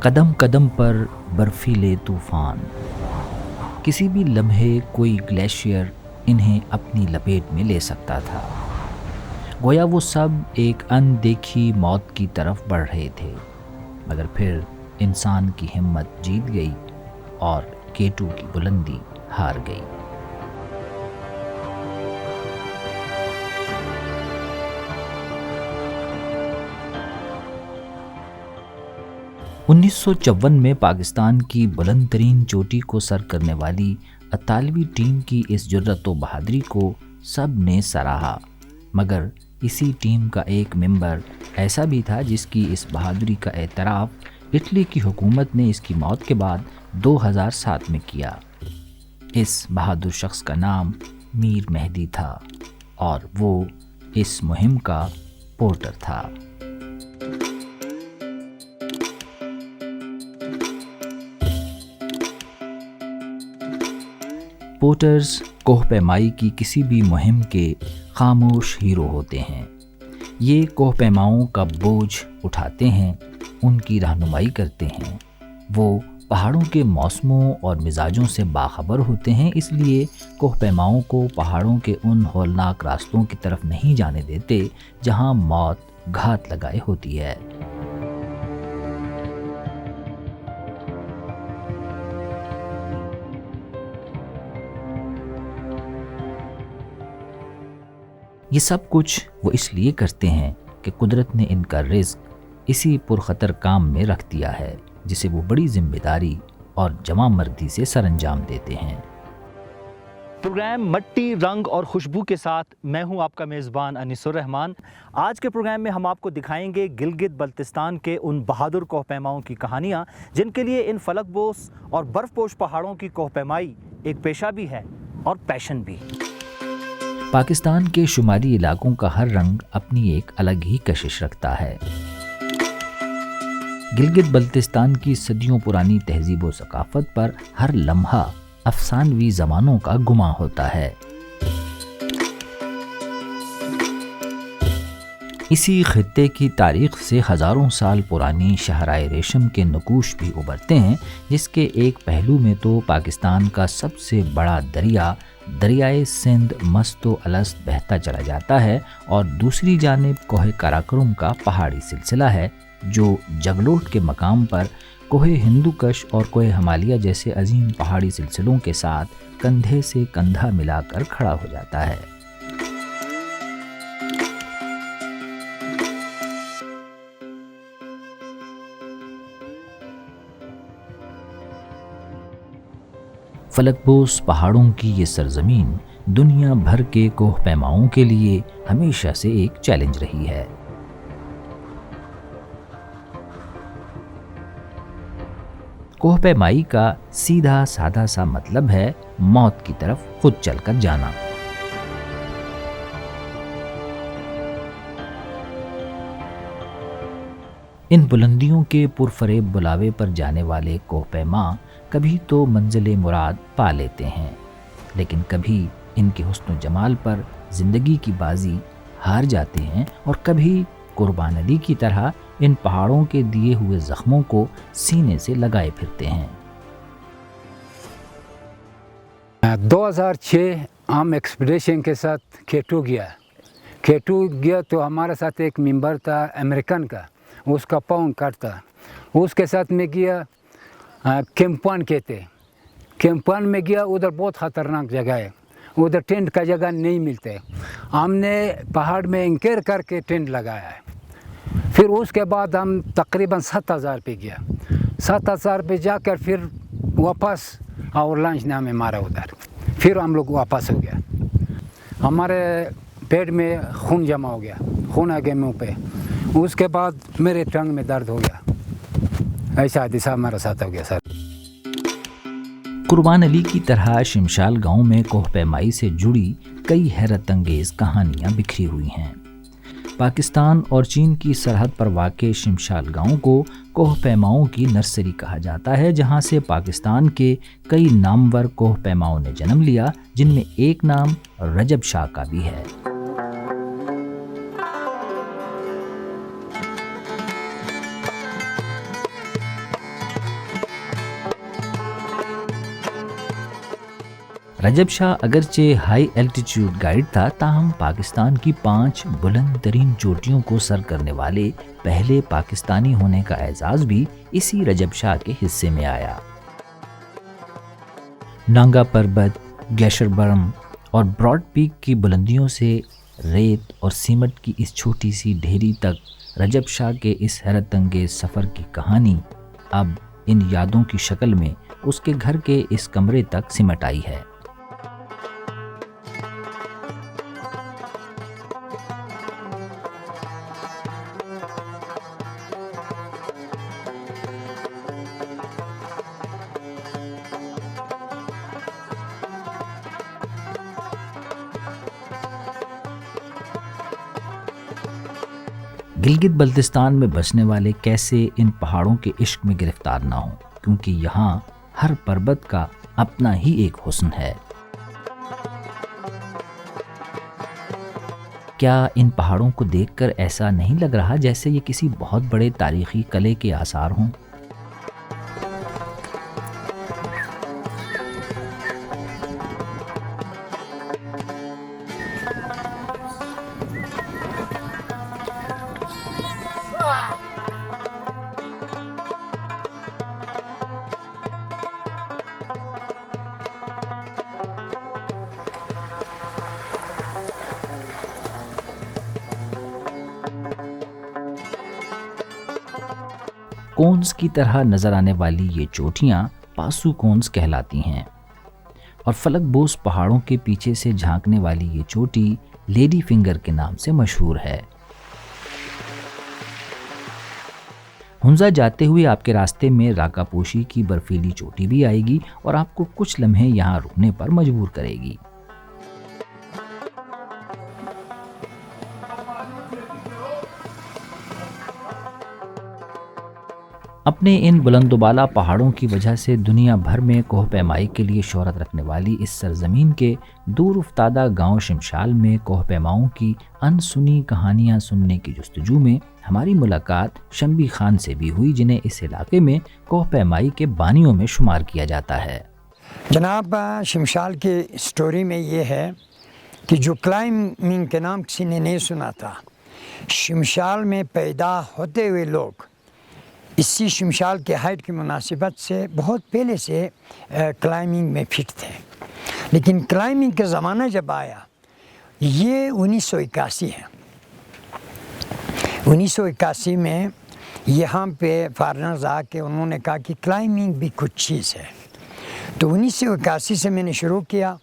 قدم قدم پر برفیلے طوفان، کسی بھی لمحے کوئی گلیشیئر انہیں اپنی لپیٹ میں لے سکتا تھا۔ گویا وہ سب ایک اندیکھی موت کی طرف بڑھ رہے تھے، مگر پھر انسان کی ہمت جیت گئی اور K2 کی بلندی ہار گئی۔ 1954 میں پاکستان کی بلند ترین چوٹی کو سر کرنے والی اطالوی ٹیم کی اس جرأت و بہادری کو سب نے سراہا، مگر اسی ٹیم کا ایک ممبر ایسا بھی تھا جس کی اس بہادری کا اعتراف اٹلی کی حکومت نے اس کی موت کے بعد 2007 میں کیا۔ اس بہادر شخص کا نام میر مہدی تھا اور وہ اس مہم کا پورٹر تھا۔ پورٹرز کوہ پیمائی کی کسی بھی مہم کے خاموش ہیرو ہوتے ہیں۔ یہ کوہ پیماؤں کا بوجھ اٹھاتے ہیں، ان کی رہنمائی کرتے ہیں۔ وہ پہاڑوں کے موسموں اور مزاجوں سے باخبر ہوتے ہیں، اس لیے کوہ پیماؤں کو پہاڑوں کے ان ہولناک راستوں کی طرف نہیں جانے دیتے جہاں موت گھات لگائے ہوتی ہے۔ یہ سب کچھ وہ اس لیے کرتے ہیں کہ قدرت نے ان کا رزق اسی پرخطر کام میں رکھ دیا ہے جسے وہ بڑی ذمہ داری اور جمع مردی سے سر انجام دیتے ہیں۔ پروگرام مٹی، رنگ اور خوشبو کے ساتھ میں ہوں آپ کا میزبان انیس الرحمان۔ آج کے پروگرام میں ہم آپ کو دکھائیں گے گلگت بلتستان کے ان بہادر کوہ پیماؤں کی کہانیاں جن کے لیے ان فلک بوس اور برف پوش پہاڑوں کی کوہ پیمائی ایک پیشہ بھی ہے اور پیشن بھی۔ پاکستان کے شمالی علاقوں کا ہر رنگ اپنی ایک الگ ہی کشش رکھتا ہے۔ گلگت بلتستان کی صدیوں پرانی تہذیب و ثقافت پر ہر لمحہ افسانوی زمانوں کا گماں ہوتا ہے۔ اسی خطے کی تاریخ سے ہزاروں سال پرانی شاہراہ ریشم کے نقوش بھی ابھرتے ہیں، جس کے ایک پہلو میں تو پاکستان کا سب سے بڑا دریا دریائے سندھ مست و الست بہتا چلا جاتا ہے، اور دوسری جانب کوہ کراکرم کا پہاڑی سلسلہ ہے جو جگلوٹ کے مقام پر کوہ ہندوکش اور کوہ ہمالیہ جیسے عظیم پہاڑی سلسلوں کے ساتھ کندھے سے کندھا ملا کر کھڑا ہو جاتا ہے۔ فلک بوس پہاڑوں کی یہ سرزمین دنیا بھر کے کوہ پیماؤں کے لیے ہمیشہ سے ایک چیلنج رہی ہے۔ کوہ پیمائی کا سیدھا سادہ سا مطلب ہے موت کی طرف خود چل کر جانا۔ ان بلندیوں کے پرفریب بلاوے پر جانے والے کوہ پیما کبھی تو منزل مراد پا لیتے ہیں، لیکن کبھی ان کے حسن و جمال پر زندگی کی بازی ہار جاتے ہیں، اور کبھی قربان علی کی طرح ان پہاڑوں کے دیے ہوئے زخموں کو سینے سے لگائے پھرتے ہیں۔ 2006 ہم ایکسپیڈیشن کے ساتھ K2 گیا تو ہمارے ساتھ ایک ممبر تھا امریکن کا، اس کا پاؤں کٹ تھا، اس کے ساتھ میں گیا کیمپان کہتے، کیمپان میں گیا، ادھر بہت خطرناک جگہ ہے، ادھر ٹینٹ کا جگہ نہیں ملتے، ہم نے پہاڑ میں انکیر کر کے ٹینٹ لگایا ہے۔ پھر اس کے بعد ہم تقریباً 7000 پہ گیا، 7000 پہ جا کر پھر واپس اور لنچ نے ہمیں مارا ادھر، پھر ہم لوگ واپس ہو گیا، ہمارے پیٹ میں خون جمع ہو گیا، خون آ گیا منہ پہ، اس کے بعد میرے ٹنگ میں درد ہو گیا، ایسا حادثہ ہمارا ساتھ ہو گیا سر۔ قربان علی کی طرح شمشال گاؤں میں کوہ پیمائی سے جڑی کئی حیرت انگیز کہانیاں بکھری ہوئی ہیں۔ پاکستان اور چین کی سرحد پر واقع شمشال گاؤں کو کوہ پیماؤں کی نرسری کہا جاتا ہے، جہاں سے پاکستان کے کئی نامور کوہ پیماؤں نے جنم لیا، جن میں ایک نام رجب شاہ کا بھی ہے۔ رجب شاہ اگرچہ ہائی الٹیٹیوڈ گائیڈ تھا، تاہم پاکستان کی 5 بلند ترین چوٹیوں کو سر کرنے والے پہلے پاکستانی ہونے کا اعزاز بھی اسی رجب شاہ کے حصے میں آیا۔ نانگا پربت، گلیشر برم اور براڈ پیک کی بلندیوں سے ریت اور سیمٹ کی اس چھوٹی سی ڈھیری تک رجب شاہ کے اس حیرت انگیز سفر کی کہانی اب ان یادوں کی شکل میں اس کے گھر کے اس کمرے تک سمٹ آئی ہے۔ گلگت بلتستان میں بسنے والے کیسے ان پہاڑوں کے عشق میں گرفتار نہ ہوں، کیونکہ یہاں ہر پربت کا اپنا ہی ایک حسن ہے۔ کیا ان پہاڑوں کو دیکھ کر ایسا نہیں لگ رہا جیسے یہ کسی بہت بڑے تاریخی قلعے کے آثار ہوں؟ کونز کی طرح نظر آنے والی یہ چوٹیاں پاسو کونز کہلاتی ہیں، اور فلک بوس پہاڑوں کے پیچھے سے جھانکنے والی یہ چوٹی لیڈی فنگر کے نام سے مشہور ہے۔ ہنزا جاتے ہوئے آپ کے راستے میں راکا پوشی کی برفیلی چوٹی بھی آئے گی اور آپ کو کچھ لمحے یہاں رکنے پر مجبور کرے گی۔ اپنے ان بلند و بالا پہاڑوں کی وجہ سے دنیا بھر میں کوہ پیمائی کے لیے شہرت رکھنے والی اس سرزمین کے دور افتادہ گاؤں شمشال میں کوہ پیماؤں کی انسنی کہانیاں سننے کی جستجو میں ہماری ملاقات شمبی خان سے بھی ہوئی، جنہیں اس علاقے میں کوہ پیمائی کے بانیوں میں شمار کیا جاتا ہے۔ جناب، شمشال کی سٹوری میں یہ ہے کہ جو کلائمبنگ کے نام کسی نے نہیں سنا تھا، شمشال میں پیدا ہوتے ہوئے لوگ اسی شمشال کے ہائٹ کی مناسبت سے بہت پہلے سے کلائمبنگ میں فٹ تھے، لیکن کلائمبنگ کا زمانہ جب آیا یہ 1981 ہے۔ 1981 میں یہاں پہ فارنرز آ کے انہوں نے کہا کہ کلائمبنگ بھی کچھ چیز ہے، تو 1981 سے میں نے شروع کیا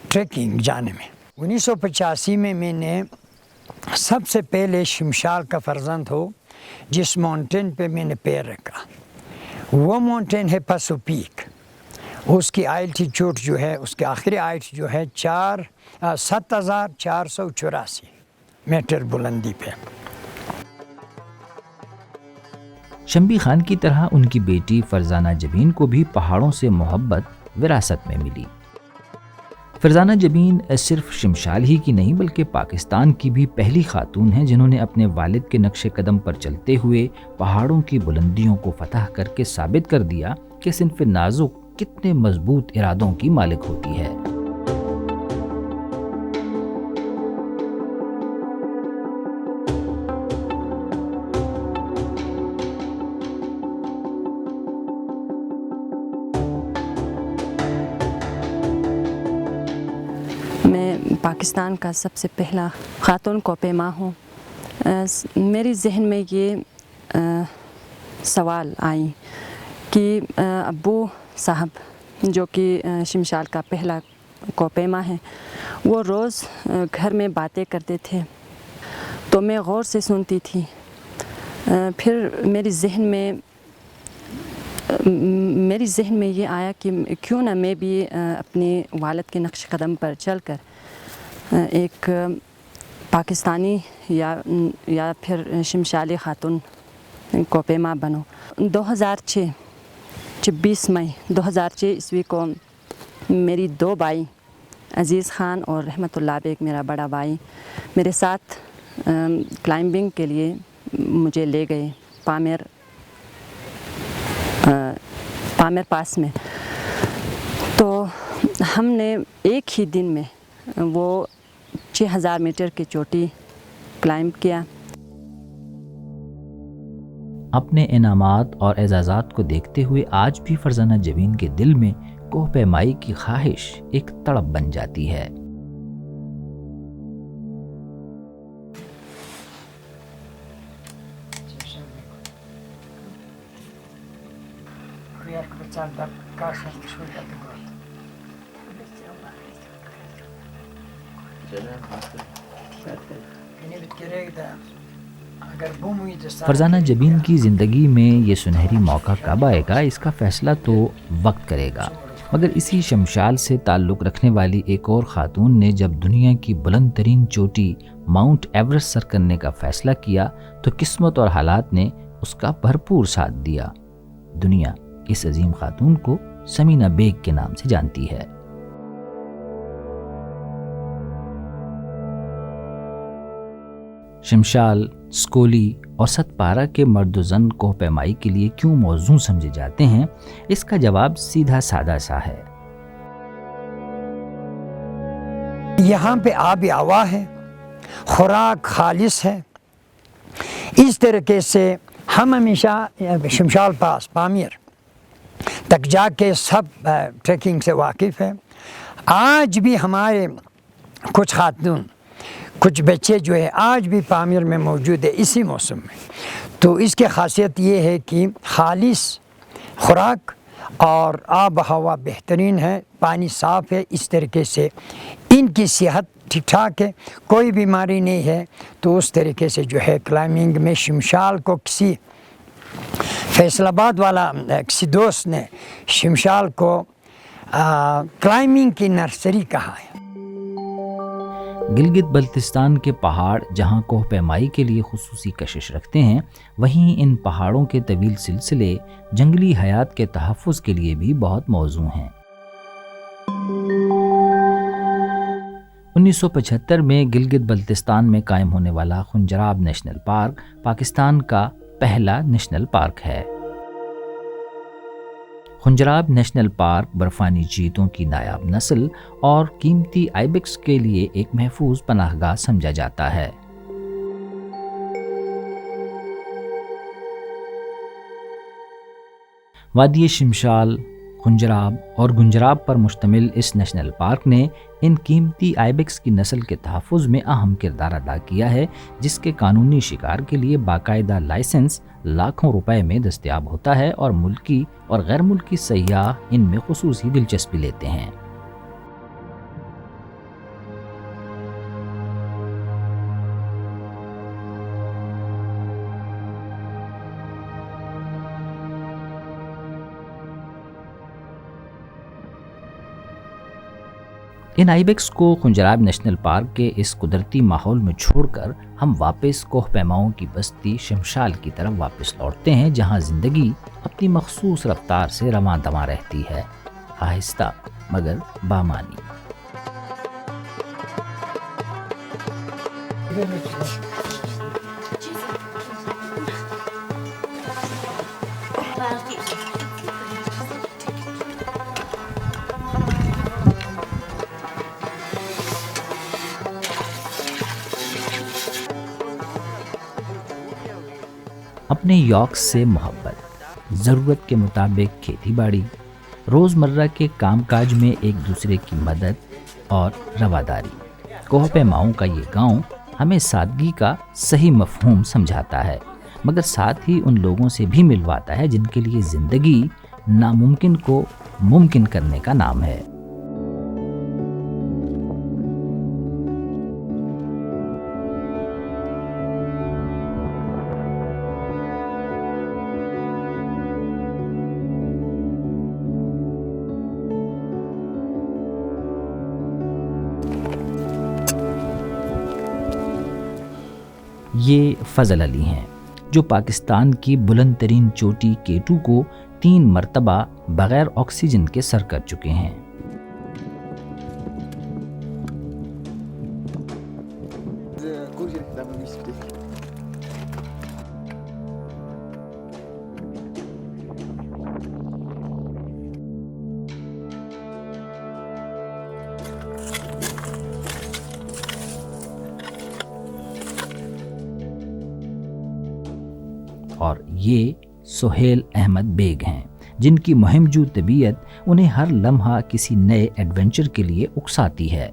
ٹریکنگ جانے میں۔ 1985 میں میں نے سب سے پہلے شمشال کا فرزند ہو جس ماؤنٹین پہ میں نے پیر رکھا، وہ ماؤنٹین ہے پاسو پیک۔ اس کی الٹیٹیوڈ جو ہے، اس کے آخری ہائٹ جو ہے 7484 میٹر بلندی پہ۔ شمبی خان کی طرح ان کی بیٹی فرزانہ جبین کو بھی پہاڑوں سے محبت وراثت میں ملی۔ فرزانہ جبین صرف شمشال ہی کی نہیں بلکہ پاکستان کی بھی پہلی خاتون ہیں جنہوں نے اپنے والد کے نقش قدم پر چلتے ہوئے پہاڑوں کی بلندیوں کو فتح کر کے ثابت کر دیا کہ صنف نازک کتنے مضبوط ارادوں کی مالک ہوتی ہے۔ پاکستان کا سب سے پہلا خاتون کوہ پیما ہوں۔ میری ذہن میں یہ سوال آئی کہ ابو صاحب جو کہ شمشال کا پہلا کوہ پیما ہے، وہ روز گھر میں باتیں کرتے تھے تو میں غور سے سنتی تھی۔ پھر میری ذہن میں یہ آیا کہ کیوں نہ میں بھی اپنے والد کے نقش قدم پر چل کر ایک پاکستانی یا پھر شمشالی خاتون کوہ پیما بنوں۔ 26 مئی 2006 عیسوی کو میری 2 بھائی عزیز خان اور رحمت اللہ بیگ میرا بڑا بھائی میرے ساتھ کلائمبنگ کے لیے مجھے لے گئے پامیر پاس میں۔ تو ہم نے ایک ہی دن میں وہ 6000 میٹر کی چوٹی کلائمب کیا۔ اپنے انعامات اور اعزازات کو دیکھتے ہوئے آج بھی فرزانہ جبین کے دل میں کوہ پیمائی کی خواہش ایک تڑپ بن جاتی ہے۔ فرزانہ جبین کی زندگی میں یہ سنہری موقع کب آئے گا، اس کا فیصلہ تو وقت کرے گا، مگر اسی شمشال سے تعلق رکھنے والی ایک اور خاتون نے جب دنیا کی بلند ترین چوٹی ماؤنٹ ایورسٹ سر کرنے کا فیصلہ کیا تو قسمت اور حالات نے اس کا بھرپور ساتھ دیا۔ دنیا اس عظیم خاتون کو سمینہ بیگ کے نام سے جانتی ہے۔ شمشال، سکولی اور ستپارہ کے مرد و زن کوہ پیمائی کے لیے کیوں موزوں سمجھے جاتے ہیں، اس کا جواب سیدھا سادہ سا ہے۔ یہاں پہ آب ہوا ہے، خوراک خالص ہے، اس طریقے سے ہم ہمیشہ شمشال پاس پامیر تک جا کے سب ٹریکنگ سے واقف ہیں۔ آج بھی ہمارے کچھ خاتون، کچھ بچے جو ہے آج بھی پامیر میں موجود ہے اسی موسم میں، تو اس کی خاصیت یہ ہے کہ خالص خوراک اور آب و ہوا بہترین ہے، پانی صاف ہے، اس طریقے سے ان کی صحت ٹھیک ٹھاک ہے، کوئی بیماری نہیں ہے۔ تو اس طریقے سے جو ہے کلائمبنگ میں شمشال کو کسی فیصل آباد والا کسی دوست نے شمشال کو کلائمبنگ کی نرسری کہا ہے۔ گلگت بلتستان کے پہاڑ جہاں کوہ پیمائی کے لیے خصوصی کشش رکھتے ہیں، وہیں ان پہاڑوں کے طویل سلسلے جنگلی حیات کے تحفظ کے لیے بھی بہت موزوں ہیں۔ 1975 میں گلگت بلتستان میں قائم ہونے والا خنجراب نیشنل پارک پاکستان کا پہلا نیشنل پارک ہے۔ خنجراب نیشنل پارک برفانی چیتوں کی نایاب نسل اور قیمتی آئیبیکس کے لیے ایک محفوظ پناہ گاہ سمجھا جاتا ہے۔ وادی شمشال، خنجراب اور گنجراب پر مشتمل اس نیشنل پارک نے ان قیمتی آئیبیکس کی نسل کے تحفظ میں اہم کردار ادا کیا ہے، جس کے قانونی شکار کے لیے باقاعدہ لائسنس لاکھوں روپے میں دستیاب ہوتا ہے اور ملکی اور غیر ملکی سیاح ان میں خصوصی دلچسپی لیتے ہیں۔ ان آئیبیکس کو خنجراب نیشنل پارک کے اس قدرتی ماحول میں چھوڑ کر ہم واپس کوہ پیماؤں کی بستی شمشال کی طرف واپس لوٹتے ہیں، جہاں زندگی اپنی مخصوص رفتار سے رواں دواں رہتی ہے، آہستہ مگر بامانی۔ اپنے یاکس سے محبت، ضرورت کے مطابق کھیتی باڑی، روزمرہ کے کام کاج میں ایک دوسرے کی مدد اور رواداری، کوہ پیماؤں کا یہ گاؤں ہمیں سادگی کا صحیح مفہوم سمجھاتا ہے، مگر ساتھ ہی ان لوگوں سے بھی ملواتا ہے جن کے لیے زندگی ناممکن کو ممکن کرنے کا نام ہے۔ یہ فضل علی ہیں جو پاکستان کی بلند ترین چوٹی K2 کو 3 مرتبہ بغیر آکسیجن کے سر کر چکے ہیں۔ اور یہ سہیل احمد بیگ ہیں، جن کی مہمجو طبیعت انہیں ہر لمحہ کسی نئے ایڈونچر کے لیے اکساتی ہے۔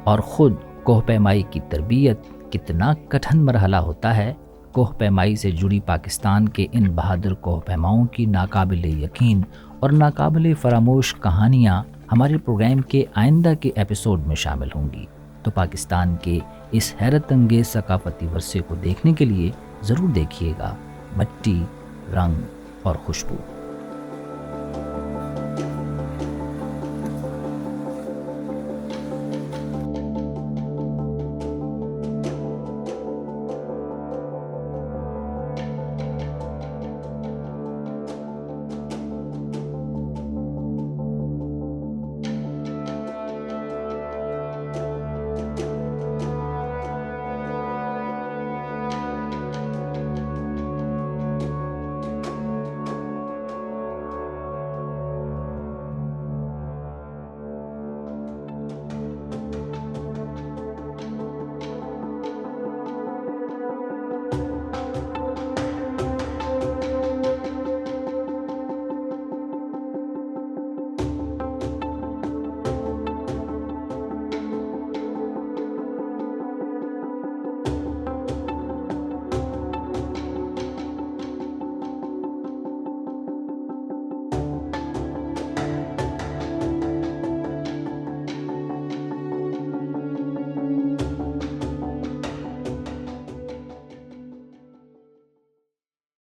اور خود کوہ پیمائی کی تربیت کتنا کٹھن مرحلہ ہوتا ہے۔ کوہ پیمائی سے جڑی پاکستان کے ان بہادر کوہ پیماؤں کی ناقابل یقین اور ناقابل فراموش کہانیاں ہمارے پروگرام کے آئندہ کے ایپیسوڈ میں شامل ہوں گی، تو پاکستان کے اس حیرت انگیز ثقافتی ورثے کو دیکھنے کے لیے ضرور دیکھیے گا مٹی، رنگ اور خوشبو۔